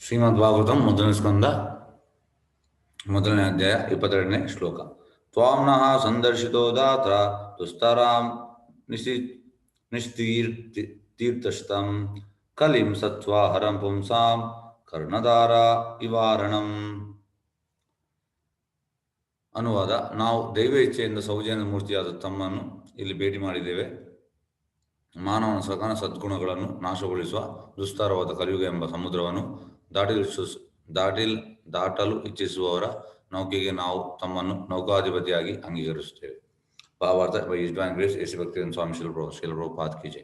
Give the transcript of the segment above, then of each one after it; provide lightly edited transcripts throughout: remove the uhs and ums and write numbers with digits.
ಶ್ರೀಮದ್ ಭಾಗವತಂ ಮೊದಲನೇ ಸ್ಕಂದ ಮೊದಲನೇ ಅಧ್ಯಾಯ 22ನೇ ಶ್ಲೋಕ. ತ್ವಾಂನಃ ಸಂದರ್ಶಿತೋ ದಾತ್ರ ದುಸ್ತರಾಂ ನಿಸ್ತೀರ್ಥಸ್ತಂ ಕಲಿಂ ಸತ್ವಾ ಹರಂ ಪುಂಸಾಂ ಕರ್ಣಧಾರ ಇವಾರಣಂ. ಅನುವಾದ: ನಾವು ದೈವ ಇಚ್ಛೆಯಿಂದ ಸೌಜನ್ಯ ಮೂರ್ತಿಯಾದ ತಮ್ಮನ್ನು ಇಲ್ಲಿ ಭೇಟಿ ಮಾಡಿದ್ದೇವೆ. ಮಾನವನ ಸಕಲ ಸದ್ಗುಣಗಳನ್ನು ನಾಶಗೊಳಿಸುವ ದುಸ್ತರವಾದ ಕಲಿಯುಗ ಎಂಬ ಸಮುದ್ರವನ್ನು ದಾಟಲು ಇಚ್ಛಿಸುವವರ ನೌಕೆಗೆ ನಾವು ತಮ್ಮನ್ನು ನೌಕಾಧಿಪತಿಯಾಗಿ ಅಂಗೀಕರಿಸುತ್ತೇವೆ. ಭಾವಾರ್ಥ: by his divine grace AC Bhaktivedanta Swami Srila Prabhupada ಕಿ ಜೈ.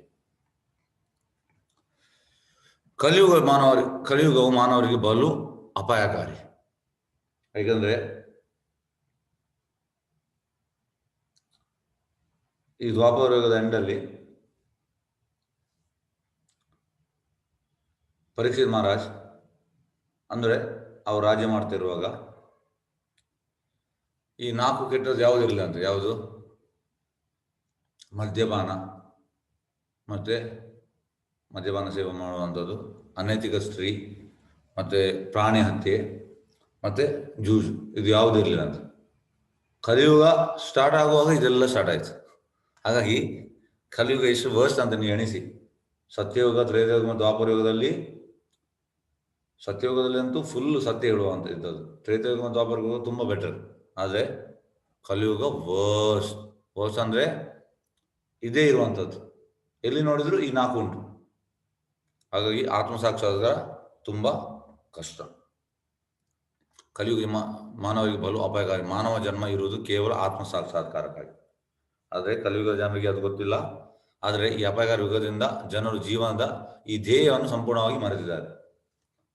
ಕಲಿಯುಗವು ಮಾನವರಿಗೆ ಬಲು ಅಪಾಯಕಾರಿ. ಯಾಕಂದ್ರೆ ಈ ದ್ವಾಪರ ಯುಗದ ಎಂಡಲ್ಲಿ ಪರೀಕ್ಷಿತ್ ಮಹಾರಾಜ್ ಅಂದರೆ ಅವ್ರು ರಾಜ್ಯ ಮಾಡ್ತಿರುವಾಗ ಈ 4 ಕೆಟ್ಟದ್ದು ಯಾವುದಿಲ್ಲ ಅಂತ. ಯಾವುದು? ಮದ್ಯಪಾನ, ಮತ್ತೆ ಮದ್ಯಪಾನ ಸೇವೆ ಮಾಡುವಂಥದ್ದು, ಅನೈತಿಕ ಸ್ತ್ರೀ, ಮತ್ತೆ ಪ್ರಾಣಿ ಹತ್ಯೆ, ಮತ್ತೆ ಜೂಜು, ಇದು ಯಾವುದಿರಲಿಲ್ಲ ಅಂತ. ಕಲಿಯುಗ ಸ್ಟಾರ್ಟ್ ಆಗುವಾಗ ಇದೆಲ್ಲ ಸ್ಟಾರ್ಟ್ ಆಯ್ತು. ಹಾಗಾಗಿ ಕಲಿಯುಗ ಎಷ್ಟು ವರ್ಸ್ಟ್ ಅಂತ ನೀವು ಎಣಿಸಿ. ಸತ್ಯಯುಗ, ತ್ರೇತಯುಗ ಮತ್ತು ದ್ವಾಪರ ಯುಗದಲ್ಲಿ ಅಂತೂ ಫುಲ್ ಸತ್ಯ ಹೇಳುವಂತ ಇದ್ದದ್ದು. ತ್ರೇತಯುಗ ಮತ್ತು ದ್ವಾಪರ ಯುಗ ತುಂಬ ಬೆಟರ್. ಆದರೆ ಕಲಿಯುಗ ವರ್ಸ್ಟ್ ಅಂದರೆ ಇದೇ ಇರುವಂಥದ್ದು. ಎಲ್ಲಿ ನೋಡಿದ್ರು ಈ 4 ಉಂಟು. ಹಾಗಾಗಿ ಆತ್ಮಸಾಕ್ಷಾತ್ಕಾರ ತುಂಬ ಕಷ್ಟ. ಕಲಿಯುಗ ಮಾನವರಿಗೆ ಬಲು ಅಪಾಯಕಾರಿ. ಮಾನವ ಜನ್ಮ ಇರುವುದು ಕೇವಲ ಆತ್ಮಸಾಕ್ಷಾತ್ಕಾರಕ್ಕಾಗಿ. ಆದರೆ ಕಲಿಯುಗದ ಜನರಿಗೆ ಅದು ಗೊತ್ತಿಲ್ಲ. ಆದರೆ ಈ ಅಪಾಯಕಾರಿ ಯುಗದಿಂದ ಜನರು ಜೀವನದ ಈ ಧ್ಯೇಯವನ್ನು ಸಂಪೂರ್ಣವಾಗಿ ಮರೆತಿದ್ದಾರೆ.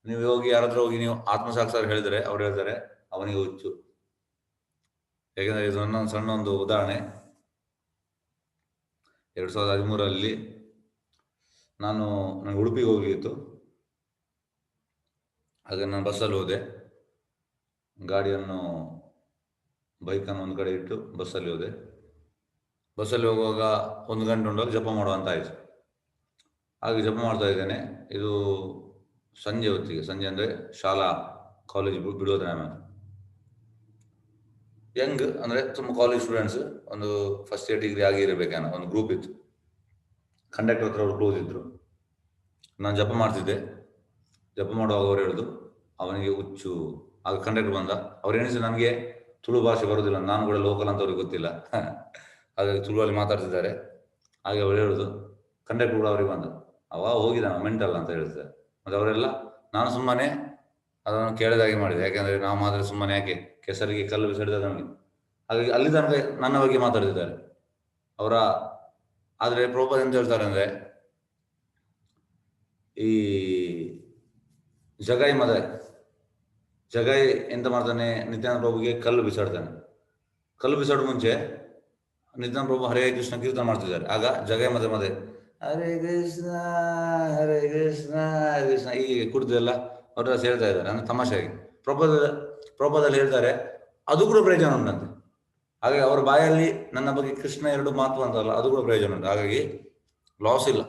ನೀವು ಹೋಗಿ ಯಾರಾದ್ರೂ ಹೋಗಿ ನೀವು ಆತ್ಮಸಾಕ್ಷಾತ್ಕಾರ ಹೇಳಿದರೆ ಅವ್ರು ಹೇಳ್ತಾರೆ ಅವನಿಗೆ ಹುಚ್ಚು. ಯಾಕೆಂದರೆ ಇದು ನನ್ನ ಸಣ್ಣ ಒಂದು ಉದಾಹರಣೆ. 2013 ನನಗೆ ಉಡುಪಿಗೆ ಹೋಗ್ಲಿತ್ತು. ಹಾಗೆ ನಾನು ಬಸ್ಸಲ್ಲಿ ಹೋದೆ. ಬೈಕನ್ನು ಒಂದು ಕಡೆ ಇಟ್ಟು ಬಸ್ಸಲ್ಲಿ ಹೋದೆ. ಬಸ್ಸಲ್ಲಿ ಹೋಗುವಾಗ 1 ಗಂಟೆ ಉಂಟಾಗ ಜಪ ಮಾಡುವಂತ ಆಯಿತು. ಹಾಗೆ ಜಪ ಮಾಡ್ತಾ ಇದ್ದೇನೆ. ಇದು ಸಂಜೆ ಹೊತ್ತಿಗೆ, ಸಂಜೆ ಅಂದರೆ ಶಾಲಾ ಕಾಲೇಜ್ ಬಿಡೋ ಟೈಮ್. ಯಂಗ್ ಅಂದರೆ ತುಂಬ ಕಾಲೇಜ್ ಸ್ಟೂಡೆಂಟ್ಸ್, ಒಂದು ಫಸ್ಟ್ ಇಯರ್ ಡಿಗ್ರಿ ಆಗಿರಬೇಕೇನೋ ಒಂದು ಗ್ರೂಪ್ ಇತ್ತು. ಕಂಡಕ್ಟರ್ ಹತ್ರ ಅವ್ರು ಕ್ಲೋಸ್ ಇದ್ರು. ನಾನು ಜಪ ಮಾಡ್ತಿದ್ದೆ. ಜಪ ಮಾಡುವಾಗ ಅವ್ರು ಹೇಳಿದ್ರು ಅವನಿಗೆ ಹುಚ್ಚು. ಆಗ ಕಂಡಕ್ಟರ್ ಬಂದ. ಅವ್ರು ಎಣಿಸಿ ನನಗೆ ತುಳು ಭಾಷೆ ಬರೋದಿಲ್ಲ, ನಾನು ಕೂಡ ಲೋಕಲ್ ಅಂತ ಅವ್ರಿಗೆ ಗೊತ್ತಿಲ್ಲ. ಹಾಗಾಗಿ ತುಳುವಲ್ಲಿ ಮಾತಾಡ್ತಿದ್ದಾರೆ. ಹಾಗೆ ಅವ್ರು ಹೇಳುದು, ಕಂಡಕ್ಟರ್ ಕೂಡ ಅವ್ರಿಗೆ ಬಂದ, ಅವ ಹೋಗಿದ್ದಾನ ಮೆಂಟಲ್ ಅಂತ ಹೇಳ್ತಾರೆ. ಮತ್ತು ಅವರೆಲ್ಲ, ನಾನು ಸುಮ್ಮನೆ ಅದನ್ನು ಕೇಳಿದಾಗೆ ಮಾಡಿದೆ. ಯಾಕೆಂದರೆ ನಾವು ಮಾತ್ರ ಸುಮ್ಮನೆ ಯಾಕೆ ಕೆಸರಿಗೆ ಕಲ್ಲು ಬಿಸಾಡಿದ ನಮಗೆ. ಹಾಗಾಗಿ ಅಲ್ಲಿ ತನಕ ನನ್ನ ಬಗ್ಗೆ ಮಾತಾಡ್ತಿದ್ದಾರೆ ಅವರ. ಆದರೆ ಪ್ರಭುಪಾದ ಎಂತ ಹೇಳ್ತಾರೆ ಅಂದರೆ, ಈ ಜಗಾಯಿ ಎಂತ ಮಾಡ್ತಾನೆ, ನಿತ್ಯಾನಂದ ಪ್ರಭುಗೆ ಕಲ್ಲು ಬಿಸಾಡ್ತಾನೆ. ಕಲ್ಲು ಬಿಸಾಡೋ ಮುಂಚೆ ನಿತ್ಯಾನಂದ ಪ್ರಭು ಹರೇ ಕೃಷ್ಣ ಕೀರ್ತನ ಮಾಡ್ತಿದ್ದಾರೆ. ಆಗ ಜಗಾಯಿ ಮದೆ ಹರೇ ಕೃಷ್ಣ ಹರೇ ಕೃಷ್ಣ ಹರೇ ಕೃಷ್ಣ ಹೀಗೆ ಕುಡಿದೆಲ್ಲ ಅವ್ರ ಹೇಳ್ತಾ ಇದ್ದಾರೆ, ಅಂದ್ರೆ ತಮಾಷೆಯಾಗಿ. ಪ್ರಭುಪಾದಲ್ಲಿ ಹೇಳ್ತಾರೆ ಅದು ಕೂಡ ಪ್ರಯೋಜನ ಉಂಟಂತೆ. ಹಾಗೆ ಅವರ ಬಾಯಲ್ಲಿ ನನ್ನ ಬಗ್ಗೆ ಕೃಷ್ಣ 2 ಮಾತು ಅಂತಲ್ಲ, ಅದು ಕೂಡ ಪ್ರಯೋಜನ ಉಂಟು. ಹಾಗಾಗಿ ಲಾಸ್ ಇಲ್ಲ.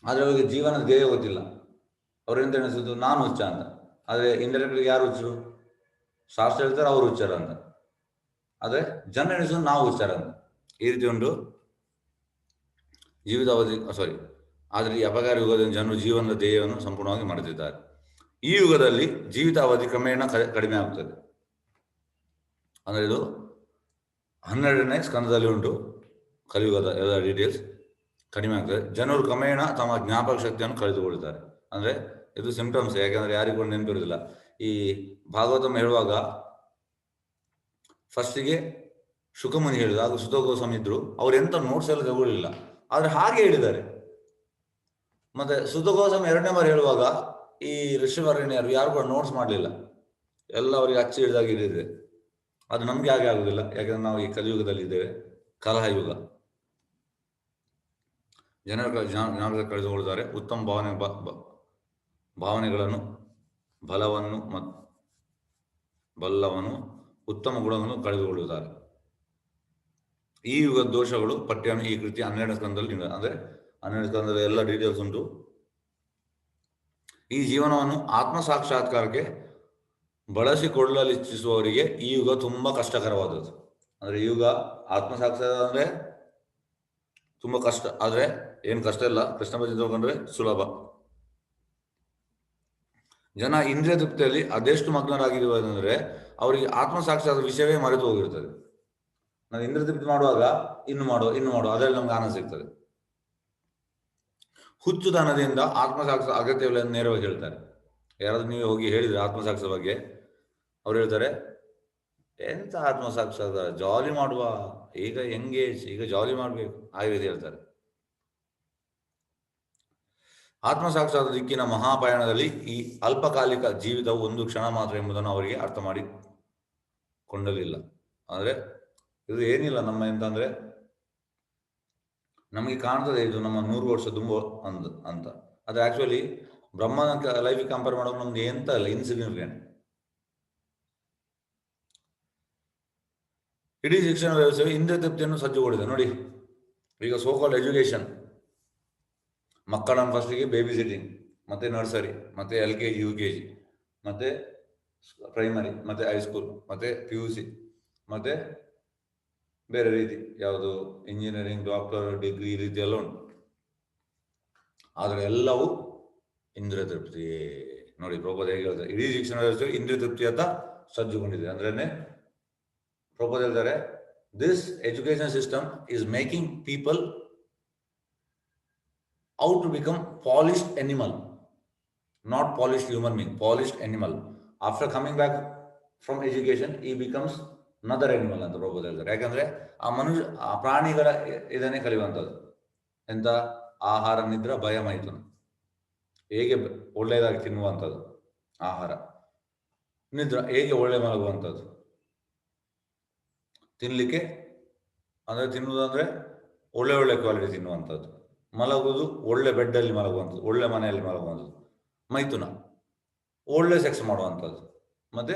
ಆದರೆ ಅವರಿಗೆ ಜೀವನದ ಧ್ಯೇಯ ಗೊತ್ತಿಲ್ಲ. ಅವ್ರು ಎಂತ ಎಣಿಸುದು ನಾನು ಹುಚ್ಚ ಅಂತ. ಆದರೆ ಇಂಡೈರೆಕ್ಟ್ಲಿ ಯಾರು ಹುಚ್ಚರು? ಶಾಸ್ತ್ರ ಹೇಳ್ತಾರೆ ಅವರು ಹುಚ್ಚಾರ ಅಂತ. ಆದರೆ ಜನ ಎಣಿಸೋದು ನಾವು ಹುಚ್ಚಾರ ಅಂತ. ಈ ರೀತಿ ಉಂಟು ಜೀವಿತಾವಧಿ. ಆದರೆ ಈ ಅಪಕಾರಿ ಯುಗದಲ್ಲಿ ಜನರು ಜೀವನದ ಧ್ಯೇಯವನ್ನು ಸಂಪೂರ್ಣವಾಗಿ ಮರೆತಿದ್ದಾರೆ. ಈ ಯುಗದಲ್ಲಿ ಜೀವಿತಾವಧಿ ಕ್ರಮೇಣ ಕಡಿಮೆ ಆಗುತ್ತದೆ. ಅಂದರೆ ಇದು 12ನೇ ಸ್ಕಂದದಲ್ಲಿ ಉಂಟು. ಕಲಿಯುಗದ ಎಲ್ಲ ಡೀಟೇಲ್ಸ್ ಕಡಿಮೆ ಆಗ್ತದೆ. ಜನರು ಕ್ರಮೇಣ ತಮ್ಮ ಜ್ಞಾಪಕ ಶಕ್ತಿಯನ್ನು ಕಳೆದುಕೊಳ್ಳುತ್ತಾರೆ. ಅಂದರೆ ಇದು ಸಿಂಪ್ಟಮ್ಸ್. ಯಾಕೆಂದರೆ ಯಾರಿಗೂ ನೆನಪಿರುವುದಿಲ್ಲ. ಈ ಭಾಗವತಂ ಹೇಳುವಾಗ ಫಸ್ಟಿಗೆ ಶುಕಮುನಿ ಹೇಳಿದ, ಹಾಗೂ ಸುತ ಗೋಸ್ವಾಮಿ ಇದ್ರು. ಅವ್ರು ಎಂತ ನೋಟ್ಸ್ ಎಲ್ಲ ತಗೊಳ್ಳಿಲ್ಲ, ಆದರೆ ಹಾಗೆ ಹೇಳಿದ್ದಾರೆ. ಮತ್ತೆ ಸುತ ಗೋಸ್ವಾಮಿ 2ನೇ ಬಾರಿ ಹೇಳುವಾಗ ಈ ಋಷಿವರ್ಣಿಯರು ಯಾರು ಕೂಡ ನೋಟ್ಸ್ ಮಾಡಲಿಲ್ಲ. ಎಲ್ಲ ಅವರಿಗೆ ಅಚ್ಚಿ ಹಿಡಿದಾಗಿದೆ. ಅದು ನಮ್ಗೆ ಹಾಗೆ ಆಗುದಿಲ್ಲ. ಯಾಕಂದ್ರೆ ನಾವು ಈ ಕಲಿಯುಗದಲ್ಲಿ ಇದ್ದೇವೆ, ಕಲಹ ಯುಗ. ಜನರ ಜ್ಞಾಪಕ ಕಳೆದುಕೊಳ್ಳುತ್ತಾರೆ. ಉತ್ತಮ ಭಾವನೆಗಳನ್ನು, ಬಲ್ಲವನ್ನು, ಉತ್ತಮ ಗುಣವನ್ನು ಕಳೆದುಕೊಳ್ಳುತ್ತಾರೆ. ಈ ಯುಗದ ದೋಷಗಳು ಪಠ್ಯವನ್ನು ಈ ಕೃತಿ 12ನೇ ಸ್ಕಂದದಲ್ಲಿ, ಅಂದರೆ 12ನೇ ಸ್ಕಂದದಲ್ಲಿ ಎಲ್ಲ ಡೀಟೇಲ್ಸ್ ಉಂಟು. ಈ ಜೀವನವನ್ನು ಆತ್ಮ ಸಾಕ್ಷಾತ್ಕಾರಕ್ಕೆ ಬಳಸಿಕೊಳ್ಳಲಿಚ್ಛಿಸುವವರಿಗೆ ಈ ಯುಗ ತುಂಬಾ ಕಷ್ಟಕರವಾದದ್ದು. ಅಂದ್ರೆ ಈ ಯುಗ ಆತ್ಮ ಸಾಕ್ಷಾತ್ಕಾರ ಅಂದ್ರೆ ತುಂಬಾ ಕಷ್ಟ, ಆದ್ರೆ ಏನ್ ಕಷ್ಟ ಇಲ್ಲ, ಕೃಷ್ಣ ಭಜನೆ ತಗೊಂಡ್ರೆ ಸುಲಭ. ಜನ ಇಂದ್ರಿಯ ತೃಪ್ತಿಯಲ್ಲಿ ಅದೆಷ್ಟು ಮಗ್ನರಾಗಿರುವುದಂದ್ರೆ ಅವರಿಗೆ ಆತ್ಮ ಸಾಕ್ಷಾತ್ಕಾರ ವಿಷಯವೇ ಮರೆತು ಹೋಗಿರ್ತದೆ. ನಾವು ಇಂದ್ರಿಯ ತೃಪ್ತಿ ಮಾಡುವಾಗ ಇನ್ನು ಮಾಡುವ ಅದರಲ್ಲಿ ನಮ್ಗೆ ಆನಂದ ಸಿಗ್ತದೆ. ಹುಚ್ಚುತನದಿಂದ ಆತ್ಮ ಸಾಕ್ಷಾತ್ಕಾರ ಅಗತ್ಯವಿಲ್ಲ ಎಂದು ನೇರವಾಗಿ ಹೇಳ್ತಾರೆ. ಯಾರಾದ್ರೂ ನೀವು ಹೋಗಿ ಹೇಳಿದ್ರೆ ಆತ್ಮ ಸಾಕ್ಷಾತ್ಕಾರ ಬಗ್ಗೆ, ಅವ್ರು ಹೇಳ್ತಾರೆ ಎಂತ ಆತ್ಮ ಸಾಕ್ಷಾತ್ಕಾರ, ಜಾಲಿ ಮಾಡುವ, ಈಗ ಎಂಗೇಜ್, ಈಗ ಜಾಲಿ ಮಾಡ್ಬೇಕು, ಆ ರೀತಿ ಹೇಳ್ತಾರೆ. ಆತ್ಮ ಸಾಕ್ಷಾತ್ಕಾರ ದಿಕ್ಕಿನ ಮಹಾಪಯಣದಲ್ಲಿ ಈ ಅಲ್ಪಕಾಲಿಕ ಜೀವಿತವು ಒಂದು ಕ್ಷಣ ಮಾತ್ರ ಎಂಬುದನ್ನು ಅವರಿಗೆ ಅರ್ಥ ಮಾಡಿ ಕೊಂಡಲಿಲ್ಲ. ಅಂದ್ರೆ ಇದು ಏನಿಲ್ಲ ನಮ್ಮ ಎಂತಂದ್ರೆ, ನಮಗೆ ಕಾಣ್ತದೆ ಇದು ನಮ್ಮ 100 ವರ್ಷ ತುಂಬ ಅಂತ. ಅದು ಆಕ್ಚುಲಿ ಬ್ರಹ್ಮನ ಲೈಫಿಗೆ ಕಂಪೇರ್ ಮಾಡೋಕೆ ನಮ್ದು ಎಂತ ಇಲ್ಲ, ಇನ್ಸಿಗ್ನಿಫಿಕೆಂಟ್. ಇಡೀ ಶಿಕ್ಷಣ ವ್ಯವಸ್ಥೆಯು ಇಂದ್ರಿಯ ತೃಪ್ತಿಯನ್ನು ಸಜ್ಜುಗೊಂಡಿದೆ ನೋಡಿ. ಈಗ ಸೋಕಾಲ್ ಎಜುಕೇಶನ್, ಮಕ್ಕಳನ್ನು ಫಸ್ಟಿಗೆ ಬೇಬಿ ಸಿಟ್ಟಿಂಗ್, ಮತ್ತೆ ನರ್ಸರಿ, ಮತ್ತೆ LKG UKG, ಮತ್ತೆ ಪ್ರೈಮರಿ, ಮತ್ತೆ ಹೈಸ್ಕೂಲ್, ಮತ್ತೆ PUC, ಮತ್ತೆ ಬೇರೆ ರೀತಿ ಯಾವುದು ಇಂಜಿನಿಯರಿಂಗ್, ಡಾಕ್ಟರ್, ಡಿಗ್ರಿ, ಈ ರೀತಿ ಎಲ್ಲ ಉಂಟು. ಆದರೆ ಎಲ್ಲವೂ ಇಂದ್ರಿಯ ತೃಪ್ತಿಯೇ ನೋಡಿ. ಪ್ರಭುಪಾದ ಹೇಗೆ ಹೇಳ್ತಾರೆ, ಇಡೀ ಶಿಕ್ಷಣ ವ್ಯವಸ್ಥೆ ಇಂದ್ರಿಯ ತೃಪ್ತಿಯತ್ತ ಸಜ್ಜುಗೊಂಡಿದೆ. ಅಂದ್ರೇನೆ ಪ್ರಭುಪಾದ ಹೇಳ್ತಾರೆ, this education system is making people out to become polished animal, not polished human being, polished animal. After coming back from education, he becomes another animal ಅಂತ ಪ್ರಭುಪಾದ ಹೇಳ್ತಾರೆ. ಯಾಕಂದ್ರೆ ಆ ಪ್ರಾಣಿಗಳ ಇದನ್ನೇ ಕಲಿಯುವಂಥದ್ದು. ಎಂತ ಆಹಾರ, ನಿದ್ರೆ, ಭಯ, ಮೈಥುನ, ಹೇಗೆ ಒಳ್ಳೆಯದಾಗಿ ತಿನ್ನುವಂಥದ್ದು, ಆಹಾರ, ನಿದ್ರೆ, ಹೇಗೆ ಒಳ್ಳೆ ಮಲಗುವಂಥದ್ದು, ತಿನ್ಲಿಕ್ಕೆ ಅಂದ್ರೆ ತಿನ್ನುವುದಂದ್ರೆ ಒಳ್ಳೆ ಕ್ವಾಲಿಟಿ ತಿನ್ನುವಂಥದ್ದು, ಮಲಗುವುದು ಒಳ್ಳೆ ಬೆಡ್ಡಲ್ಲಿ ಮಲಗುವಂಥದ್ದು, ಒಳ್ಳೆ ಮನೆಯಲ್ಲಿ ಮಲಗುವಂಥದ್ದು, ಮೈಥುನ ಒಳ್ಳೆ ಸೆಕ್ಸ್ ಮಾಡುವಂಥದ್ದು, ಮತ್ತೆ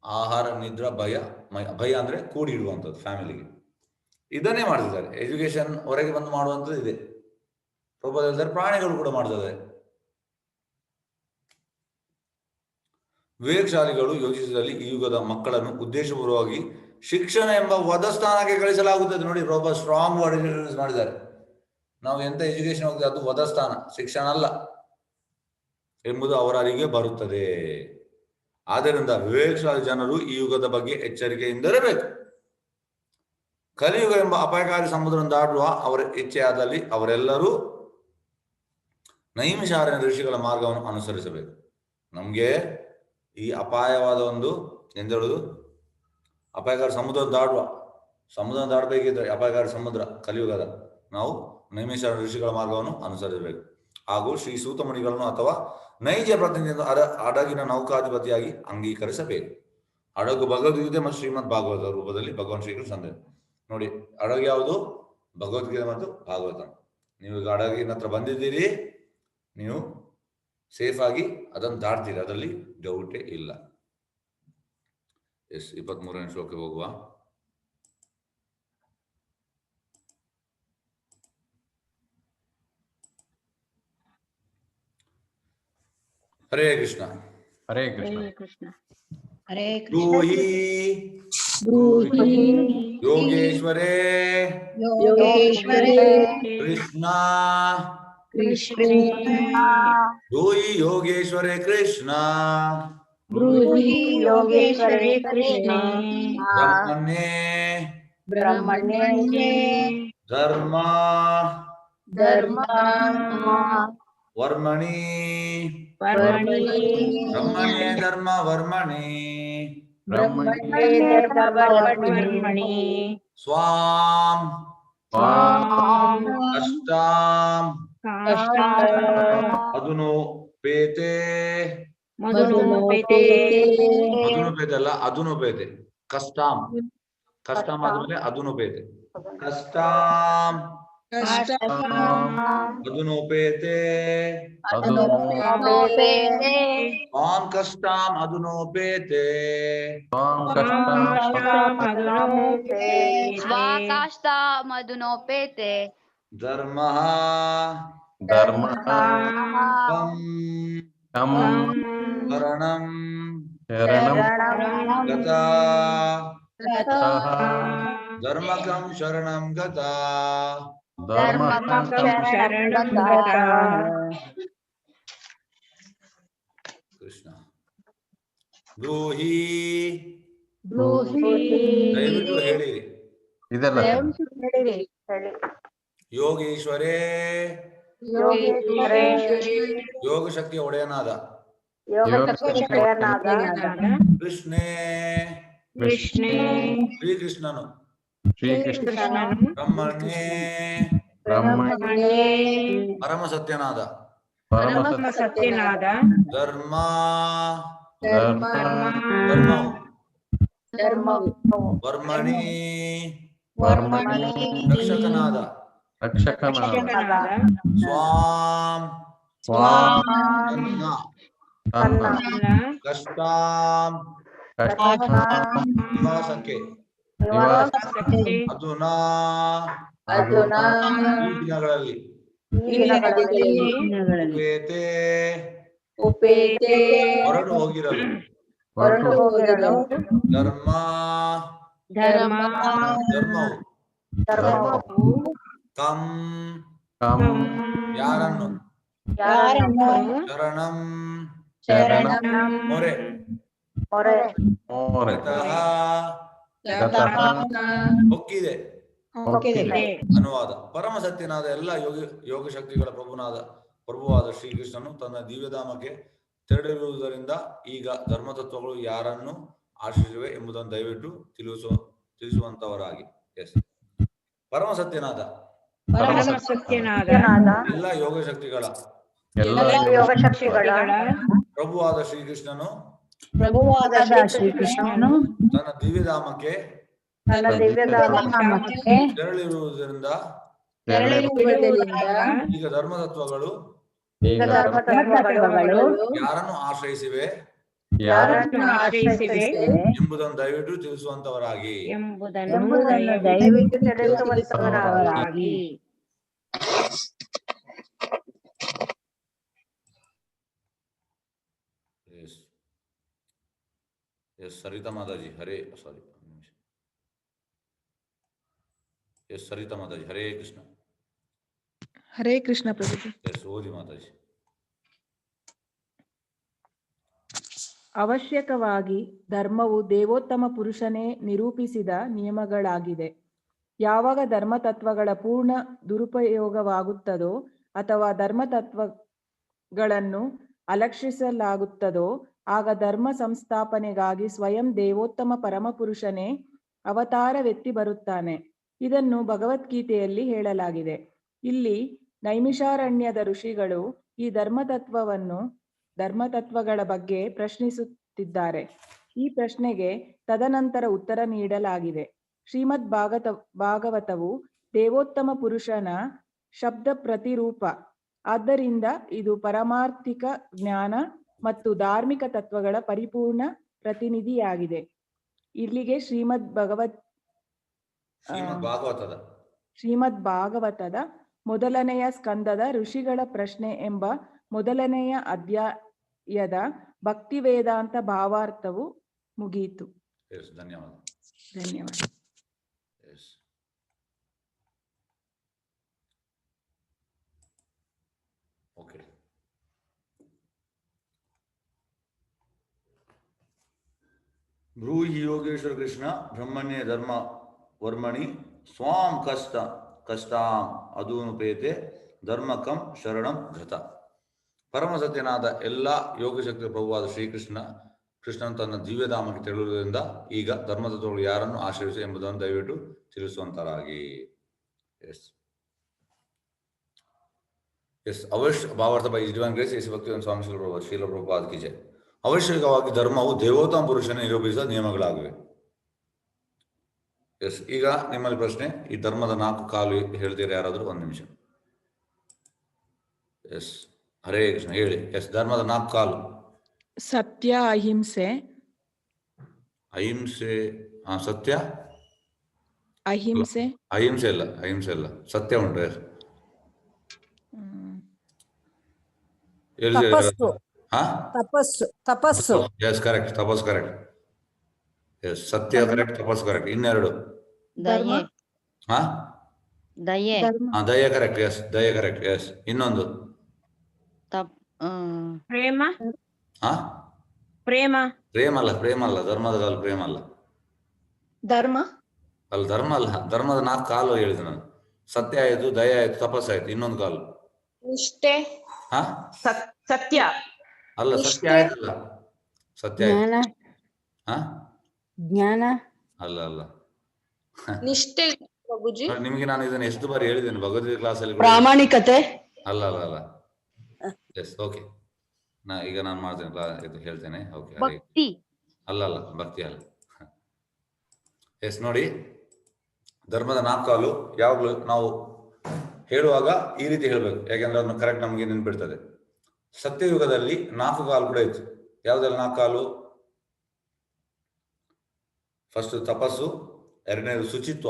ಆಹಾರ, ನಿದ್ರೆ, ಭಯ ಅಂದ್ರೆ ಕೂಡಿ ಇಡುವಂಥದ್ದು ಫ್ಯಾಮಿಲಿಗೆ. ಇದನ್ನೇ ಮಾಡ್ತಿದ್ದಾರೆ. ಎಜುಕೇಶನ್ ಹೊರಗೆ ಬಂದು ಮಾಡುವಂಥದ್ದು ಇದೆ. ಪ್ರಭುಪಾದ ಹೇಳ್ತಾರೆ ಪ್ರಾಣಿಗಳು ಕೂಡ ಮಾಡ್ತದೆ. ವಿವೇಕಶಾಲಿಗಳು ಯೋಚಿಸಿದಲ್ಲಿ ಈ ಯುಗದ ಮಕ್ಕಳನ್ನು ಉದ್ದೇಶಪೂರ್ವವಾಗಿ ಶಿಕ್ಷಣ ಎಂಬ ವಧಸ್ಥಾನಕ್ಕೆ ಕಳಿಸಲಾಗುತ್ತದೆ. ನೋಡಿ, ಪ್ರಭುಪಾದ ಸ್ಟ್ರಾಂಗ್ ವರ್ಡ್ ಯೂಸ್ ಮಾಡಿದ್ದಾರೆ. ನಾವು ಎಂತ ಎಜುಕೇಶನ್ ಹೋಗ್ತದೆ ಅದು ವಧಸ್ಥಾನ, ಶಿಕ್ಷಣ ಅಲ್ಲ ಎಂಬುದು ಅವರ ಅರಿವಿಗೆ ಬರುತ್ತದೆ. ಆದ್ದರಿಂದ ವಿವೇಕಶಾಲಿ ಜನರು ಈ ಯುಗದ ಬಗ್ಗೆ ಎಚ್ಚರಿಕೆಯಿಂದಿರಬೇಕು. ಕಲಿಯುಗ ಎಂಬ ಅಪಾಯಕಾರಿ ಸಮುದ್ರವನ್ನು ದಾಟುವ ಅವರ ಇಚ್ಛೆಯಾದಲ್ಲಿ ಅವರೆಲ್ಲರೂ ನೈಮಿಷಾರಣ್ಯ ಋಷಿಗಳ ಮಾರ್ಗವನ್ನು ಅನುಸರಿಸಬೇಕು. ನಮ್ಗೆ ಈ ಅಪಾಯವಾದ ಒಂದು ಎಂತ ಹೇಳುದು, ಅಪಾಯಕಾರಿ ಸಮುದ್ರ ದಾಟಬೇಕಿದ್ರೆ ಅಪಾಯಕಾರಿ ಸಮುದ್ರ ಕಲಿಯುಗದ, ನಾವು ನೈಮಿಷಾರಣ್ಯ ಋಷಿಗಳ ಮಾರ್ಗವನ್ನು ಅನುಸರಿಸಬೇಕು. ಹಾಗೂ ಶ್ರೀ ಸೂತ ಮುನಿಗಳನ್ನು ಅಥವಾ ನೈಜ ಪ್ರತಿನಿಧಿಯಿಂದ ಹಡಗಿನ ನೌಕಾಧಿಪತಿಯಾಗಿ ಅಂಗೀಕರಿಸಬೇಕು. ಹಡಗು ಭಗವದ್ಗೀತೆ ಮತ್ತು ಶ್ರೀಮದ್ ಭಾಗವತ ರೂಪದಲ್ಲಿ ಭಗವಾನ್ ಶ್ರೀಕೃಷ್ಣ ತಂದೆ. ನೋಡಿ, ಹಡಗು ಯಾವುದು? ಭಗವದ್ಗೀತೆ ಮತ್ತು ಭಾಗವತ. ನೀವು ಈಗ ಹಡಗಿನ ಹತ್ರ ಬಂದಿದ್ದೀರಿ, ನೀವು ಸೇಫ್ ಆಗಿ ಅದನ್ನು ದಾಟ್ತೀರಿ, ಅದರಲ್ಲಿ ಡೌಟೇ ಇಲ್ಲ. 23ನೇ ಶ್ಲೋಕಕ್ಕೆ ಹೋಗುವ. ಹರೇ ಕೃಷ್ಣ. ಹರೇ ಕೃಷ್ಣ. ಹರೇ ಬ್ರೂಹಿ ಯೋಗೇಶ್ವರೇ ಕೃಷ್ಣ. ಬ್ರೂಹಿ ಯೋಗೇಶ್ವರೇ ಕೃಷ್ಣ. ಬ್ರಹ್ಮಣ್ಯೇ ಧರ್ಮ ವರ್ಮಣಿ. ಬ್ರಹ್ಮಣ್ಯೇ ಧರ್ಮ ವರ್ಮಣಿ. ಸ್ವಾಂ ಕಷ್ಟಾಂ ಅದುನುಪೇತೆ. ಮಧುನುಪೇತೆ ಅಲ್ಲ, ಅದುನುಪೇತೆ. ಕಷ್ಟಾಂ ಆದ್ಮೇಲೆ ಅದುನುಪೇತೆ. ಕಷ್ಟಾಂ ಅದುನುಪೇತೆ. ಸ್ವಾಂ ಕಷ್ಟಾಂ ಅದುನುಪೇತೆ. ಧರ್ಮಃ ಕಂ ಶರಣಂ ಶರಣಂ ಗತಾ ಗತಃ ಧರ್ಮಕಂ ಶರಣಂ ಗತಾ ಧರ್ಮಕಂ ಶರಣಂ ಗತಃ. ಕೃಷ್ಣ. ಬ್ರೂಹಿ ಬ್ರೂಹಿ ದಯವಿಟ್ಟು ಹೇಳಿರಿ. ಇದೆಲ್ಲ ಹೇಳಿರಿ. ಯೋಗೀಶ್ವರೇ ಯೋಗೇಶ್ವರೇ ಯೋಗ ಶಕ್ತಿಯ ಒಡೆಯನಾದ ಯೋಗಶಕ್ತಿಯನಾದ ಕೃಷ್ಣೇ ಕೃಷ್ಣೇ ಶ್ರೀಕೃಷ್ಣನು ಶ್ರೀಕೃಷ್ಣನು ಬ್ರಹ್ಮಣ್ಯೇ ಬ್ರಹ್ಮಣ್ಯೇ ಪರಮ ಸತ್ಯನಾದ ಪರಮ ಸತ್ಯನಾದ ಧರ್ಮ ಧರ್ಮ ಧರ್ಮವು ಧರ್ಮವು ವರ್ಮಣಿ ವರ್ಮಣಿ ರಕ್ಷಕನಾದ ರಕ್ಷಕನಾದ ಸ್ವಾಂ ಸ್ವಾಂ ತನ್ನ ತನ್ನ ಕಷ್ಟಾಂ ಕಷ್ಟಾಂ ನಿವಾಸಕ್ಕೆ ನಿವಾಸಕ್ಕೆ ಅಧುನಾ ಅಧುನಾ ಈ ದಿನಗಳಲ್ಲಿ ಈ ದಿನಗಳಲ್ಲಿ ಉಪೇತೆ ಉಪೇತೆ ಹೊರಡು ಹೋಗಿರಲು ಹೊರಟು ಹೋಗಿರಲು ಧರ್ಮ ಧರ್ಮ ಧರ್ಮವು ಧರ್ಮವು ತಂ ಕಂ ಯಾರನ್ನು ಯಾರನ್ನು ಶರಣಂ ಶರಣಂ ಮೊರೆ ಮೊರೆ ಮೋರೆ ಗತಃ ಗತಃ ಹೊಕ್ಕಿದೆ ಹೊಕ್ಕಿದೆ. ಅನುವಾದ. ಪರಮ ಸತ್ಯನಾದ ಎಲ್ಲ ಯೋಗ ಶಕ್ತಿಗಳ ಪ್ರಭುವಾದ ಶ್ರೀಕೃಷ್ಣನು ತನ್ನ ದಿವ್ಯಧಾಮಕ್ಕೆ ತೆರಳಿರುವುದರಿಂದ ಈಗ ಧರ್ಮತತ್ವಗಳು ಯಾರನ್ನು ಆಶ್ರಯಿಸಿವೆ ಎಂಬುದನ್ನು ದಯವಿಟ್ಟು ತಿಳಿಸುವಂತವರಾಗಿ. ಎಸ್. ಪರಮ ಸತ್ಯನಾದ ಪರಮ ಸತ್ಯನಾದ ಎಲ್ಲ ಯೋಗ ಶಕ್ತಿಗಳ ಎಲ್ಲ ಯೋಗಶಕ್ತಿಗಳ ಪ್ರಭುವಾದ ಶ್ರೀಕೃಷ್ಣನು ಪ್ರಭುವಾದ ಶ್ರೀಕೃಷ್ಣನು ತನ್ನ ದಿವ್ಯಧಾಮಕ್ಕೆ ತನ್ನ ದಿವ್ಯಧಾಮಕ್ಕೆ ತೆರಳಿರುವುದರಿಂದ ತೆರಳಿರುವುದರಿಂದ ಈಗ ಧರ್ಮತತ್ವಗಳು ಈಗ ಧರ್ಮತತ್ವಗಳು ಯಾರನ್ನು ಆಶ್ರಯಿಸಿವೆ ಯಾರನ್ನು ಆಶ್ರಯಿಸಿವೆ ಎಂಬುದನ್ನು ದಯವಿಟ್ಟು ತಿಳಿಸುವಂತವರಾಗಿ. ಎಂಬುದನ್ನು ದಯವಿಟ್ಟು ತಿಳಿಸುವಂತವರಾಗಿ. ಎಸ್ ಎಸ್ ಸರಿತಾ ಮಾತಾಜಿ ಹರೇ ಸಾರಿ ಎಸ್ ಸರಿತಾ ಮಾತಾಜಿ ಹರೇ ಕೃಷ್ಣ. ಹರೇ ಕೃಷ್ಣ ಪ್ರಭುಜಿ. ಎಸ್ ಓದಿ ಮಾತಾಜಿ. ಅವಶ್ಯಕವಾಗಿ ಧರ್ಮವು ದೇವೋತ್ತಮ ಪುರುಷನೇ ನಿರೂಪಿಸಿದ ನಿಯಮಗಳಾಗಿದೆ. ಯಾವಾಗ ಧರ್ಮತತ್ವಗಳ ಪೂರ್ಣ ದುರುಪಯೋಗವಾಗುತ್ತದೋ ಅಥವಾ ಧರ್ಮತತ್ವಗಳನ್ನು ಅಲಕ್ಷಿಸಲಾಗುತ್ತದೋ ಆಗ ಧರ್ಮ ಸಂಸ್ಥಾಪನೆಗಾಗಿ ಸ್ವಯಂ ದೇವೋತ್ತಮ ಪರಮಪುರುಷನೇ ಅವತಾರವೆತ್ತಿ ಬರುತ್ತಾನೆ. ಇದನ್ನು ಭಗವದ್ಗೀತೆಯಲ್ಲಿ ಹೇಳಲಾಗಿದೆ. ಇಲ್ಲಿ ನೈಮಿಷಾರಣ್ಯದ ಋಷಿಗಳು ಈ ಧರ್ಮತತ್ವಗಳ ಬಗ್ಗೆ ಪ್ರಶ್ನಿಸುತ್ತಿದ್ದಾರೆ. ಈ ಪ್ರಶ್ನೆಗೆ ತದನಂತರ ಉತ್ತರ ನೀಡಲಾಗಿದೆ. ಶ್ರೀಮದ್ ಭಾಗವತವು ದೇವೋತ್ತಮ ಪುರುಷನ ಶಬ್ದ ಪ್ರತಿರೂಪ. ಆದ್ದರಿಂದ ಇದು ಪಾರಮಾರ್ಥಿಕ ಜ್ಞಾನ ಮತ್ತು ಧಾರ್ಮಿಕ ತತ್ವಗಳ ಪರಿಪೂರ್ಣ ಪ್ರತಿನಿಧಿಯಾಗಿದೆ. ಇಲ್ಲಿಗೆ ಶ್ರೀಮದ್ ಭಾಗವತದ ಮೊದಲನೆಯ ಸ್ಕಂದದ ಋಷಿಗಳ ಪ್ರಶ್ನೆ ಎಂಬ ಮೊದಲನೆಯ ಅಧ್ಯಾಯದ ಭಕ್ತಿ ವೇದಾಂತ ಭಾವಾರ್ಥವು ಮುಗಿಯಿತು. ಧನ್ಯವಾದ. ಧನ್ಯವಾದ. ಓಕೆ. ಬ್ರೂಹಿ ಯೋಗೇಶ್ವರ ಕೃಷ್ಣ ಬ್ರಹ್ಮಣ್ಯ ಧರ್ಮ ವರ್ಮಣಿ ಸ್ವಾಂ ಕಷ್ಟಾಂ ಅಧೂನುಪೇತೆ ಧರ್ಮಕಂ ಶರಣಂ ಗತ. ಪರಮ ಸತ್ಯನಾದ ಎಲ್ಲ ಯೋಗಶಕ್ತಿಯ ಪ್ರಭುವಾದ ಕೃಷ್ಣನು ತನ್ನ ದಿವ್ಯಧಾಮಕ್ಕೆ ತೆರಳುವುದರಿಂದ ಈಗ ಧರ್ಮತತ್ವಗಳು ಯಾರನ್ನು ಆಶ್ರಯಿಸಿ ಎಂಬುದನ್ನು ದಯವಿಟ್ಟು ತಿಳಿಸುವಂತರಾಗಿ. ಎಸ್ ಎಸ್ ಅವಶ್ಯ ಭಾವಾರ್ಥ ಬೈ ಡಿವೈನ್ ಗ್ರೇಸ್ ಎಸ್ ಭಕ್ತಿ ಸ್ವಾಮಿ ಶೀಲ ಪ್ರಭುಪಾದ ಕಿ ಜೈ. ಅವಶ್ಯಕವಾಗಿ ಧರ್ಮವು ದೇವೋತ್ತಮ ಪುರುಷನ ನಿರೂಪಿಸಿದ ನಿಯಮಗಳಾಗಿವೆ. ಎಸ್ ಈಗ ನಿಮ್ಮಲ್ಲಿ ಪ್ರಶ್ನೆ, ಈ ಧರ್ಮದ 4 ಕಾಲು ಹೇಳ್ತೀರಾ ಯಾರಾದರೂ? 1 ನಿಮಿಷ. ಎಸ್ ಹರೇ ಕೃಷ್ಣ ಹೇಳಿ. ಎಸ್ ಧರ್ಮದ 4 ಕಾಲು. ಸತ್ಯ, ಅಹಿಂಸೆ. ಸತ್ಯ ಅಹಿಂಸೆ ಅಹಿಂಸೆ ಇಲ್ಲ ಸತ್ಯ ಉಂಟು. ಹಾ ತಪಸ್ಸು ಎಸ್ ಕರೆಕ್ಟ್, ತಪಸ್ ಕರೆಕ್ಟ್. ಎಸ್, ಸತ್ಯ ಕರೆಕ್ಟ್, ತಪಸ್ ಕರೆಕ್ಟ್. ಇನ್ನೆರಡು ದಯೆ ಹಾ ದಯೆ ದಯ ಕರೆಕ್ಟ್, ಎಸ್ ದಯ ಕರೆಕ್ಟ್, ಎಸ್. ಇನ್ನೊಂದು ಪ್ರೇಮ ಹಾ ಪ್ರೇಮ ಪ್ರೇಮ ಅಲ್ಲ, ಧರ್ಮದ ಕಾಲು ಪ್ರೇಮ ಅಲ್ಲ. ಧರ್ಮ ಧರ್ಮ ಅಲ್ಲ, ಧರ್ಮದ 4 ಕಾಲು ಹೇಳಿದೆ ನಾನು. ಸತ್ಯ ಆಯ್ತು, ದಯ ಆಯ್ತು, ತಪಸ್ ಆಯ್ತು. ಇನ್ನೊಂದು ಕಾಲು ನಿಷ್ಠೆ ಹಾ ಸತ್ಯ ಅಲ್ಲ, ಸತ್ಯ ಆಯ್ತಲ್ಲ, ಸತ್ಯ ಆಯ್ತು. ಹಾ ಜ್ಞಾನ ಅಲ್ಲ ನಿಷ್ಠೆ ಪ್ರಭುಜಿ. ನಿಮಗೆ ನಾನು ಇದನ್ನು ಎಷ್ಟು ಬಾರಿ ಹೇಳಿದ್ದೇನೆ ಭಗವದ್ಗೀತೆ ಕ್ಲಾಸಲ್ಲಿ. ಪ್ರಾಮಾಣಿಕತೆ ಅಲ್ಲ ಎಸ್, ಓಕೆ. ಈಗ ನಾನು ಮಾಡ್ತೇನೆ, ಇದು ಹೇಳ್ತೇನೆ. ಓಕೆ, ಭಕ್ತಿ ಅಲ್ಲ ಭಕ್ತಿ ಅಲ್ಲ. ಎಸ್, ನೋಡಿ, ಧರ್ಮದ 4 ಕಾಲು ಯಾವಾಗಲೂ ನಾವು ಹೇಳುವಾಗ ಈ ರೀತಿ ಹೇಳ್ಬೇಕು, ಯಾಕೆಂದ್ರೆ ಅದನ್ನು ಕರೆಕ್ಟ್ ನಮಗೆ ನೆನ್ಪಿಡ್ತದೆ. ಸತ್ಯಯುಗದಲ್ಲಿ 4 ಕಾಲು ಕೂಡ ಇತ್ತು. ಯಾವುದೆಲ್ಲ 4 ಕಾಲು? ಫಸ್ಟ್ ತಪಸ್ಸು, ಎರಡನೇದು ಶುಚಿತ್ವ,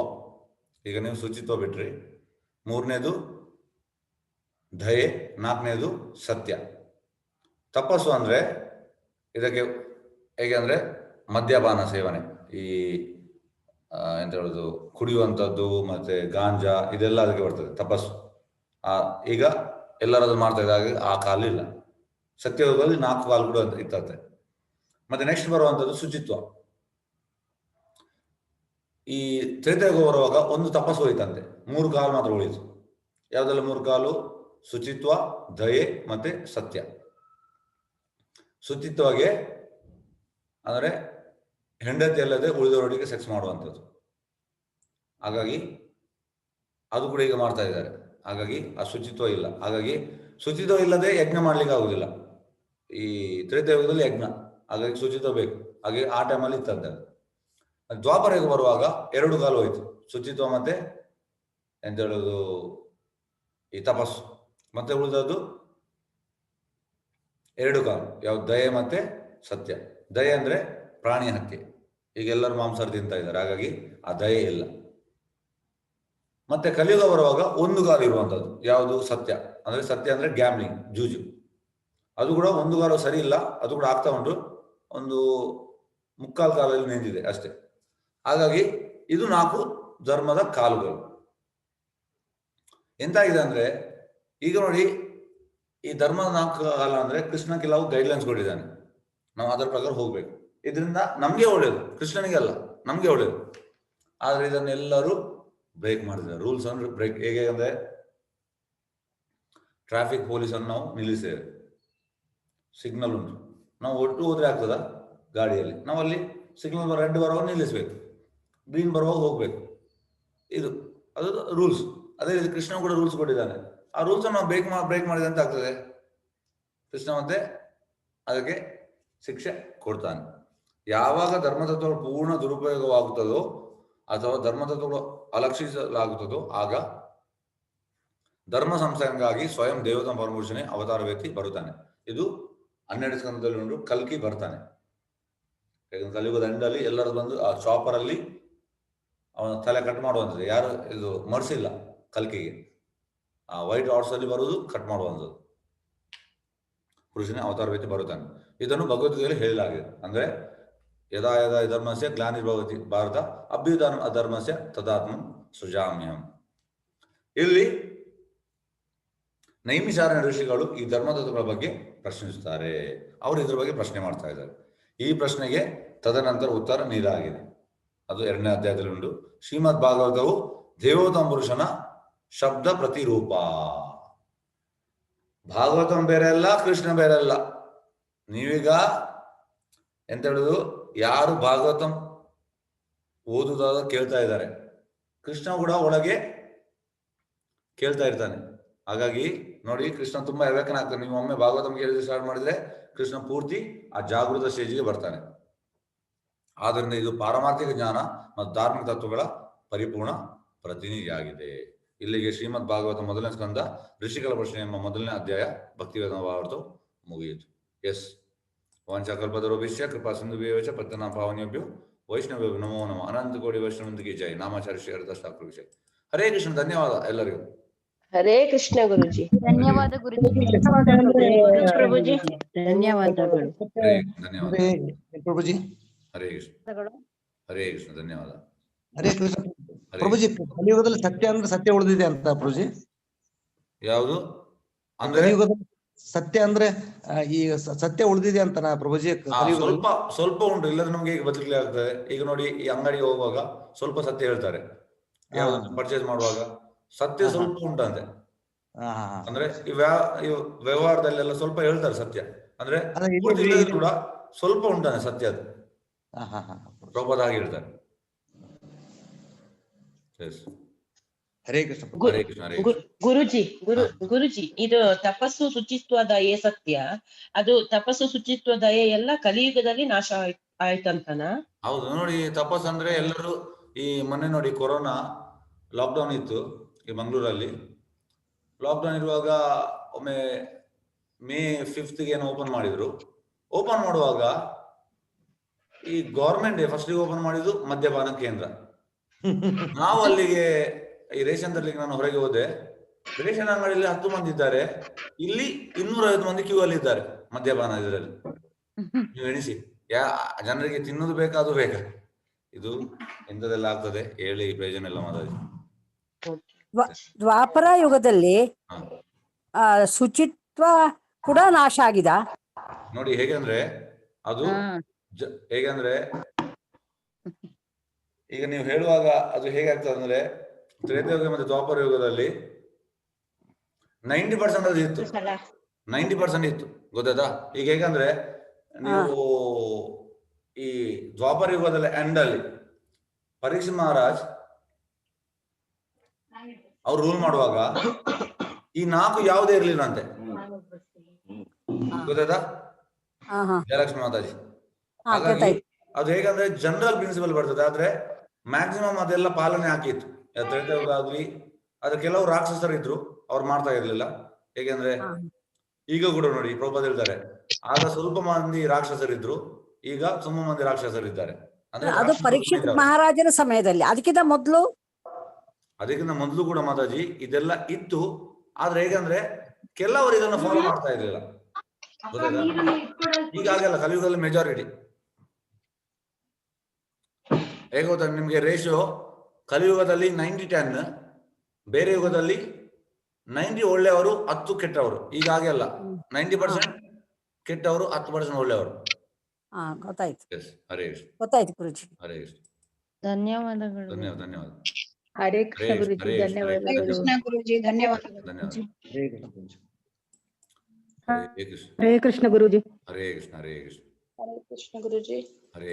ಈಗ ನೀವು ಶುಚಿತ್ವ ಬಿಟ್ರಿ. 3ನೇದು ದಯೆ, 4ನೇದು ಸತ್ಯ. ತಪಸ್ಸು ಅಂದ್ರೆ ಇದಕ್ಕೆ ಹೇಗೆ ಅಂದ್ರೆ ಮದ್ಯಪಾನ ಸೇವನೆ, ಈ ಎಂತ ಹೇಳುದು, ಕುಡಿಯುವಂಥದ್ದು ಮತ್ತೆ ಗಾಂಜಾ, ಇದೆಲ್ಲ ಅದಕ್ಕೆ ಬರ್ತದೆ ತಪಸ್ಸು. ಈಗ ಎಲ್ಲರದ್ದು ಮಾಡ್ತಾ ಇದ್ದಾಗ ಆ ಕಾಲು ಇಲ್ಲ. ಸತ್ಯಯುಗದಲ್ಲಿ 4 ಕಾಲು ಕೂಡ ಇರ್ತದೆ. ಮತ್ತೆ ನೆಕ್ಸ್ಟ್ ಬರುವಂಥದ್ದು ಶುಚಿತ್ವ. ಈ ತ್ರೇತಾಯುಗ ಬರುವಾಗ ಒಂದು ತಪಸ್ಸು ಹೋಯ್ತಂತೆ, 3 ಕಾಲು ಮಾತ್ರ ಉಳಿತು. ಯಾವುದೆಲ್ಲ 3 ಕಾಲು? ಶುಚಿತ್ವ, ದಯೆ ಮತ್ತೆ ಸತ್ಯ. ಶುಚಿತ್ವಗೆ ಅಂದರೆ ಹೆಂಡತಿ ಅಲ್ಲದೆ ಉಳಿದವರೊಟ್ಟಿಗೆ ಸೆಕ್ಸ್ ಮಾಡುವಂಥದ್ದು. ಹಾಗಾಗಿ ಅದು ಕೂಡ ಈಗ ಮಾಡ್ತಾ ಇದ್ದಾರೆ. ಹಾಗಾಗಿ ಆ ಶುಚಿತ್ವ ಇಲ್ಲ. ಹಾಗಾಗಿ ಶುಚಿತ್ವ ಇಲ್ಲದೆ ಯಜ್ಞ ಮಾಡ್ಲಿಕ್ಕೆ ಆಗುದಿಲ್ಲ. ಈ ತ್ರೇತಾಯುಗದಲ್ಲಿ ಯಜ್ಞ, ಹಾಗಾಗಿ ಶುಚಿತ್ವ ಬೇಕು. ಹಾಗೆ ಆ ಟೈಮಲ್ಲಿ ಇತ್ತಂತೆ. ದ್ವಾಪರಯುಗ ಬರುವಾಗ 2 ಕಾಲು ಹೋಯ್ತು, ಶುಚಿತ್ವ ಮತ್ತೆ ಎಂತ ಹೇಳುದು ಈ ತಪಸ್ಸು. ಮತ್ತೆ ಉಳಿದದ್ದು 2 ಕಾಲು, ಯಾವ್ದು? ದಯೆ ಮತ್ತೆ ಸತ್ಯ. ದಯೆ ಅಂದ್ರೆ ಪ್ರಾಣಿ ಹತ್ಯೆ, ಈಗ ಎಲ್ಲರೂ ಮಾಂಸಾಹಾರ ತಿಂತಾ ಇದ್ದಾರೆ, ಹಾಗಾಗಿ ಆ ದಯೆ ಇಲ್ಲ. ಮತ್ತೆ ಕಲಿಯುಗ ಬರುವಾಗ 1 ಕಾಲು ಇರುವಂಥದ್ದು, ಯಾವುದು? ಸತ್ಯ. ಅಂದ್ರೆ ಸತ್ಯ ಅಂದ್ರೆ ಗ್ಯಾಮ್ಲಿಂಗ್, ಜೂಜು. ಅದು ಕೂಡ 1 ಕಾಲು ಸರಿ ಇಲ್ಲ, ಅದು ಕೂಡ ಆಗ್ತಾ ಉಂಟು, ಒಂದು 3/4 ಕಾಲಲ್ಲಿ ನಿಂತಿದೆ ಅಷ್ಟೇ. ಹಾಗಾಗಿ ಇದು 4 ಧರ್ಮದ ಕಾಲುಗಳು. ಎಂತಾಗಿದೆ ಅಂದ್ರೆ ಈಗ ನೋಡಿ, ಈ ಧರ್ಮದ 4 ಕಾಲ ಅಂದ್ರೆ ಕೃಷ್ಣ ಕೆಲವು ಗೈಡ್ಲೈನ್ಸ್ ಕೊಟ್ಟಿದ್ದಾನೆ, ನಾವು ಅದರ ಪ್ರಕಾರ ಹೋಗ್ಬೇಕು. ಇದರಿಂದ ನಮ್ಗೆ ಒಳ್ಳೇದು, ಕೃಷ್ಣನಿಗೆ ಅಲ್ಲ, ನಮ್ಗೆ ಒಳ್ಳೇದು. ಆದ್ರೆ ಇದನ್ನೆಲ್ಲರೂ ಬ್ರೇಕ್ ಮಾಡಿದ್ದಾರೆ. ರೂಲ್ಸ್ ಅಂದ್ರೆ ಬ್ರೇಕ್. ಹೇಗೆ ಅಂದ್ರೆ ಟ್ರಾಫಿಕ್ ಪೊಲೀಸ್ ಅನ್ನು ನಾವು ನಿಲ್ಲಿಸ್ತೇವೆ, ಸಿಗ್ನಲ್ ಉಂಟು, ನಾವು ಒಟ್ಟು ಹೋದ್ರೆ ಆಗ್ತದ ಗಾಡಿಯಲ್ಲಿ? ನಾವು ಅಲ್ಲಿ ಸಿಗ್ನಲ್ ರೆಡ್ ಬರುವಾಗ ನಿಲ್ಲಿಸ್ಬೇಕು, ಗ್ರೀನ್ ಬರುವಾಗ ಹೋಗ್ಬೇಕು. ಅದು ರೂಲ್ಸ್. ಅದೇ ರೀತಿ ಕೃಷ್ಣ ಕೂಡ ರೂಲ್ಸ್ ಕೊಟ್ಟಿದ್ದಾನೆ. ಆ ರೂಲ್ಸ್ ನಾವು ಬ್ರೇಕ್ ಮಾಡಿದ್ರೆ ಅಂತ ಆಗ್ತದೆ, ಕೃಷ್ಣ ಮತ್ತೆ ಅದಕ್ಕೆ ಶಿಕ್ಷೆ ಕೊಡ್ತಾನೆ. ಯಾವಾಗ ಧರ್ಮತತ್ವಗಳು ಪೂರ್ಣ ದುರುಪಯೋಗವಾಗುತ್ತದೋ ಅಥವಾ ಧರ್ಮತತ್ವಗಳು ಅಲಕ್ಷಿಸಲಾಗುತ್ತದೋ ಆಗ ಧರ್ಮ ಸಂಸ್ಥೆಗಾಗಿ ಸ್ವಯಂ ದೇವತಾ ಪರಮಪುರುಷನೇ ಅವತಾರ ವ್ಯಕ್ತಿ ಬರುತ್ತಾನೆ. ಇದು 12 ಸ್ಕಂದದಲ್ಲಿ ಉಂಟು. ಕಲ್ಕಿ ಬರ್ತಾನೆ. ಕಲಿಯುಗದ ಎಂಡಲ್ಲಿ ಎಲ್ಲರೂ ಬಂದು ಆ ಚಾಪರ್ ಅಲ್ಲಿ ಅವನ ತಲೆ ಕಟ್ ಮಾಡುವಂಥದ್ದು. ಯಾರು ಇದು ಮರ್ಸಿಲ್ಲ ಕಲ್ಕಿಗೆ. ಆ ವೈಟ್ ಹಾರ್ಸ್ ಅಲ್ಲಿ ಬರುವುದು, ಕಟ್ ಮಾಡುವಂಥದ್ದು. ಪುರುಷನೇ ಅವತಾರ ವ್ಯಕ್ತಿ ಬರುತ್ತಾನೆ. ಇದನ್ನು ಭಗವದ್ಗೀತೆಯಲ್ಲಿ ಹೇಳಲಾಗಿದೆ. ಅಂದ್ರೆ ಯದಾ ಯದಾ ಧರ್ಮಸ್ಯ ಗ್ಲಾನಿರ್ಭವತಿ ಭಾರತ ಅಭ್ಯುದಾನ ಅಧರ್ಮಸ್ಯ ತದಾತ್ಮ ಸುಜಾಮ್ಯಹಂ. ಇಲ್ಲಿ ನೈಮಿಷಾರಣ್ಯ ಋಷಿಗಳು ಈ ಧರ್ಮತತ್ವಗಳ ಬಗ್ಗೆ ಪ್ರಶ್ನಿಸುತ್ತಾರೆ. ಅವರು ಇದ್ರ ಬಗ್ಗೆ ಪ್ರಶ್ನೆ ಮಾಡ್ತಾ ಇದ್ದಾರೆ. ಈ ಪ್ರಶ್ನೆಗೆ ತದನಂತರ ಉತ್ತರ ನೀಡಲಾಗಿದೆ. ಅದು 2ನೇ ಅಧ್ಯಾಯದಲ್ಲಿ ಉಂಟು. ಶ್ರೀಮದ್ ಭಾಗವತವು ದೇವೋತ್ತಮ ಪುರುಷನ ಶಬ್ದ ಪ್ರತಿರೂಪ. ಭಾಗವತಂ ಬೇರೆ ಅಲ್ಲ, ಕೃಷ್ಣ ಬೇರೆ ಅಲ್ಲ. ನೀವೀಗ ಎಂತ ಹೇಳುದು, ಯಾರು ಭಾಗವತಂ ಓದುವುದಾದ ಕೇಳ್ತಾ ಇದ್ದಾರೆ, ಕೃಷ್ಣ ಕೂಡ ಒಳಗೆ ಕೇಳ್ತಾ ಇರ್ತಾನೆ. ಹಾಗಾಗಿ ನೋಡಿ, ಕೃಷ್ಣ ತುಂಬಾ ಎವೇಕನ್ ಆಗ್ತಾನೆ. ನೀವು ಒಮ್ಮೆ ಭಾಗವತಂ ಕೇಳಿದ್ರೆ ಸ್ಟಾರ್ಟ್ ಮಾಡಿದ್ರೆ ಕೃಷ್ಣ ಪೂರ್ತಿ ಆ ಜಾಗೃತ ಸ್ಟೇಜಿಗೆ ಬರ್ತಾನೆ. ಆದ್ರಿಂದ ಇದು ಪಾರಮಾರ್ಥಿಕ ಜ್ಞಾನ ಮತ್ತು ಧಾರ್ಮಿಕ ತತ್ವಗಳ ಪರಿಪೂರ್ಣ ಪ್ರತಿನಿಧಿಯಾಗಿದೆ. ಇಲ್ಲಿಗೆ ಶ್ರೀಮದ್ ಭಾಗವತ 1ನೇ ಸ್ಕಂದ ಋಷಿಗಳ ಪ್ರಶ್ನೆ ಎಂಬ 1ನೇ ಅಧ್ಯಾಯ ಭಕ್ತಿವೇದ ಭಾಗವತ ಮುಗಿಯಿತು. ಎಸ್. ವಾಂಛಾಕಲ್ಪತರುಭ್ಯಶ್ಚ ಕೃಪಾ ಸಿಂಧುಭ್ಯಶ್ಚ ಪತ್ತನಾಂ ಪಾವನೇಭ್ಯೋ ವೈಷ್ಣವೇಭ್ಯೋ ನಮೋ ನಮಃ. ಅನಂತ ಕೋಟಿ ವೈಷ್ಣವಂತಿಕೆ ಜೈ. ನಾಮಾಚಾರ್ಯ ಶ್ರೀ ಹರಿದಾಸ್ ಠಾಕೂರ್ ವಿಷಯ. ಹರೇ ಕೃಷ್ಣ. ಧನ್ಯವಾದ ಎಲ್ಲರಿಗೂ. ಹರೇ ಕೃಷ್ಣ ಗುರುಜಿ. ಧನ್ಯವಾದ ಗುರುಜಿ. ಪ್ರಭುಜಿ. ಧನ್ಯವಾದಗಳು. ಹರೇ ಧನ್ಯವಾದ. ಪ್ರಭುಜಿ. ಹರೇ ಕೃಷ್ಣ. ಹರೇ ಕೃಷ್ಣ ಧನ್ಯವಾದ. ಹರೇ ಕೃಷ್ಣ ಹರೇ ಪ್ರಭುಜಿ. ಕಲಿಯುಗದಲ್ಲಿ ಸತ್ಯ ಅಂದ್ರೆ ಸತ್ಯ ಉಳಿದಿದೆ ಅಂತ ಪ್ರಭುಜಿ. ಯಾವುದು ಅಂದ್ರೆ ಕಲಿಯುಗದಲ್ಲಿ ಸತ್ಯ ಅಂದ್ರೆ ಈ ಸತ್ಯ ಉಳಿದಿದೆ ಅಂತನಾ ಪ್ರಭುಜಿ? ಕಲಿಯುಗದಲ್ಲಿ ಸ್ವಲ್ಪ ಉಂಟು, ಇಲ್ಲದ್ರೆ ನಮ್ಗೆ ಈಗ ಬದಲಿಗೆ ಆಗ್ತದೆ. ಈಗ ನೋಡಿ, ಈ ಅಂಗಡಿಗೆ ಹೋಗುವಾಗ ಸ್ವಲ್ಪ ಸತ್ಯ ಹೇಳ್ತಾರೆ, ಯಾವ್ದು ಪರ್ಚೇಸ್ ಮಾಡುವಾಗ ಸತ್ಯ ಸ್ವಲ್ಪ ಉಂಟಂತೆ. ಅಂದ್ರೆ ಈ ವ್ಯವಹಾರದಲ್ಲೆಲ್ಲ ಸ್ವಲ್ಪ ಹೇಳ್ತಾರೆ ಸತ್ಯ, ಅಂದ್ರೆ ಪೂರ್ತಿ ಇಲ್ಲದಿದ್ರು ಕೂಡ ಸ್ವಲ್ಪ ಉಂಟಾನೆ ಸತ್ಯ. ಅದು ಪ್ರಭಾದ ಹಾಗೆ ಹೇಳ್ತಾರೆ. ಹರೇ ಕೃಷ್ಣ. ಹರೇ ಕೃಷ್ಣ. ಹರೇ ಕೃಷ್ಣ. ಗುರುಜಿ ಇದು ತಪಸ್ಸು ಶುಚಿತ್ವ ದಯೆ ಸತ್ಯ, ಅದು ತಪಸ್ಸು ಶುಚಿತ್ವ ದಯೆ ಎಲ್ಲ ಕಲಿಯುಗದಲ್ಲಿ ನಾಶ ಆಯ್ತಂತನ? ಹೌದು ನೋಡಿ, ತಪಸ್ ಅಂದ್ರೆ ಎಲ್ಲರೂ ಈ ಮೊನ್ನೆ ನೋಡಿ ಕೊರೋನಾ ಲಾಕ್ಡೌನ್ ಇತ್ತು ಈ ಮಂಗಳೂರಲ್ಲಿ. ಲಾಕ್ಡೌನ್ ಇರುವಾಗ ಒಮ್ಮೆ ಮೇ 5th ಏನೋ ಓಪನ್ ಮಾಡಿದ್ರು. ಓಪನ್ ಮಾಡುವಾಗ ಈ ಗೌರ್ಮೆಂಟ್ ಫಸ್ಟ್ ಓಪನ್ ಮಾಡಿದ್ದು ಮದ್ಯಪಾನ ಕೇಂದ್ರ. ನಾವು ಅಲ್ಲಿಗೆ ಈ ರೇಷನ್ ತರ್ಲಿಕ್ಕೆ ನಾನು ಹೊರಗೆ ಹೋದೆ. ರೇಷನ್ ಅಂಗಡಿಯಲ್ಲಿ 10 ಮಂದಿ ಇದ್ದಾರೆ, ಇಲ್ಲಿ 250 ಮಂದಿ ಕ್ಯೂ ಅಲ್ಲಿ ಇದ್ದಾರೆ ಮದ್ಯಪಾನ ಇದರಲ್ಲಿ. ನೀವು ಎಣಿಸಿ, ಜನರಿಗೆ ತಿನ್ನುದು ಬೇಕಾ ಅದು ಬೇಕಾ? ಇದು ಎಂತದೆಲ್ಲ ಆಗ್ತದೆ ಹೇಳಿ ಪ್ರಯೋಜನ ಇಲ್ಲ ಮಾತಾಡಿ. ದ್ವಾಪರ ಯುಗದಲ್ಲಿ ಶುಚಿತ್ವ ಕೂಡ ನಾಶ ಆಗಿದ ನೋಡಿ. ಹೇಗಂದ್ರೆ ಅದು ಹೇಗಂದ್ರೆ ಈಗ ನೀವು ಹೇಳುವಾಗ ಅದು ಹೇಗಾಗ್ತದೆ ಅಂದ್ರೆ, ತ್ರೇತಾಯುಗ ಮತ್ತೆ ದ್ವಾಪರ ಯುಗದಲ್ಲಿ 90% ಅದು ಇತ್ತು, 90% ಇತ್ತು, ಗೊತ್ತಾಯ್ತಾ? ಈಗ ಹೇಗಂದ್ರೆ ನೀವು ಈ ದ್ವಾಪರ ಯುಗದಲ್ಲಿ ಎಂಡ್ ಅಲ್ಲಿ ಪರೀಕ್ಷಿತ್ ಮಹಾರಾಜ್ ಅವ್ರು ರೂಲ್ ಮಾಡುವಾಗ ಈ 4 ಯಾವುದೇ ಇರ್ಲಿಲ್ಲ ಅಂತೆ, ಗೊತ್ತಾಯ್ತಾ? ಜಯಲಕ್ಷ್ಮಿ ಮಾತಾಜಿ. ಹಾಗಾಗಿ ಅದು ಹೇಗಂದ್ರೆ ಜನರಲ್ ಪ್ರಿನ್ಸಿಪಲ್ ಬರ್ತದೆ, ಆದ್ರೆ ಮ್ಯಾಕ್ಸಿಮಮ್ ಅದೆಲ್ಲ ಪಾಲನೆ ಹಾಕಿತ್ತು ತ್ರೇತಾಯುಗ ಆಗ್ಲಿ. ಆದ್ರೆ ಕೆಲವು ರಾಕ್ಷಸರು ಇದ್ರು, ಅವ್ರು ಮಾಡ್ತಾ ಇರ್ಲಿಲ್ಲ. ಹೇಗೆಂದ್ರೆ ಈಗ ಕೂಡ ನೋಡಿ ಪ್ರಭುಪಾದ ಹೇಳ್ತಾರೆ, ಆಗ ಸ್ವಲ್ಪ ಮಂದಿ ರಾಕ್ಷಸರಿದ್ರು, ಈಗ ತುಂಬ ಮಂದಿ ರಾಕ್ಷಸರಿದ್ದಾರೆ. ಅಂದ್ರೆ ಅದು ಪರೀಕ್ಷಿತ್ ಮಹಾರಾಜನ ಸಮಯದಲ್ಲಿ. ಅದಕ್ಕಿಂತ ಮೊದಲು ಕೂಡ ಮಾತಾಜಿ ಇದೆಲ್ಲ ಇತ್ತು. ಆದ್ರೆ ಹೇಗಂದ್ರೆ ಕೆಲವರು ಇದನ್ನು ಫಾಲೋ ಮಾಡ್ತಾ ಇರ್ಲಿಲ್ಲ, ಗೊತ್ತಾಯ್ತಾ? ಈಗ ಹಾಗೆಲ್ಲ ಕಲಿಯುಗದಲ್ಲಿ ಮೆಜಾರಿಟಿ ಹೇಗೆ ಗೊತ್ತಾ ನಿಮ್ಗೆ? ರೇಷಿಯೋ ಕಲಿಯುಗದಲ್ಲಿ 90-10, ಬೇರೆ ಯುಗದಲ್ಲಿ 90 ಒಳ್ಳೆಯವರು 10 ಕೆಟ್ಟವರು. ಈಗ ಹಾಗೆ ಅಲ್ಲ, 90% ಕೆಟ್ಟವರು 10% ಒಳ್ಳೆಯವರು. ಗೊತ್ತಾಯ್ತು. ಹರೇ ಕೃಷ್ಣ. ಗೊತ್ತಾಯ್ತು ಗುರುಜಿ. ಹರೇ ಕೃಷ್ಣ. ಧನ್ಯವಾದಗಳು. ಧನ್ಯವಾದ. ಹರೇ ಕೃಷ್ಣ ಗುರುಜಿ. ಧನ್ಯವಾದಗಳು. ಕೃಷ್ಣ ಗುರುಜಿ. ಧನ್ಯವಾದಗಳು. ಧನ್ಯವಾದ. ಹರೇ ಕೃಷ್ಣ ಪ್ರಭುಜಿ. ಹರೇ ಕೃಷ್ಣ. ಹರೇ ಕೃಷ್ಣ ಗುರುಜಿ. ಹರೇ ಕೃಷ್ಣ. ಹರೇ ಕೃಷ್ಣ. ಹರೇ ಕೃಷ್ಣ ಗುರುಜಿ. ಹರೇ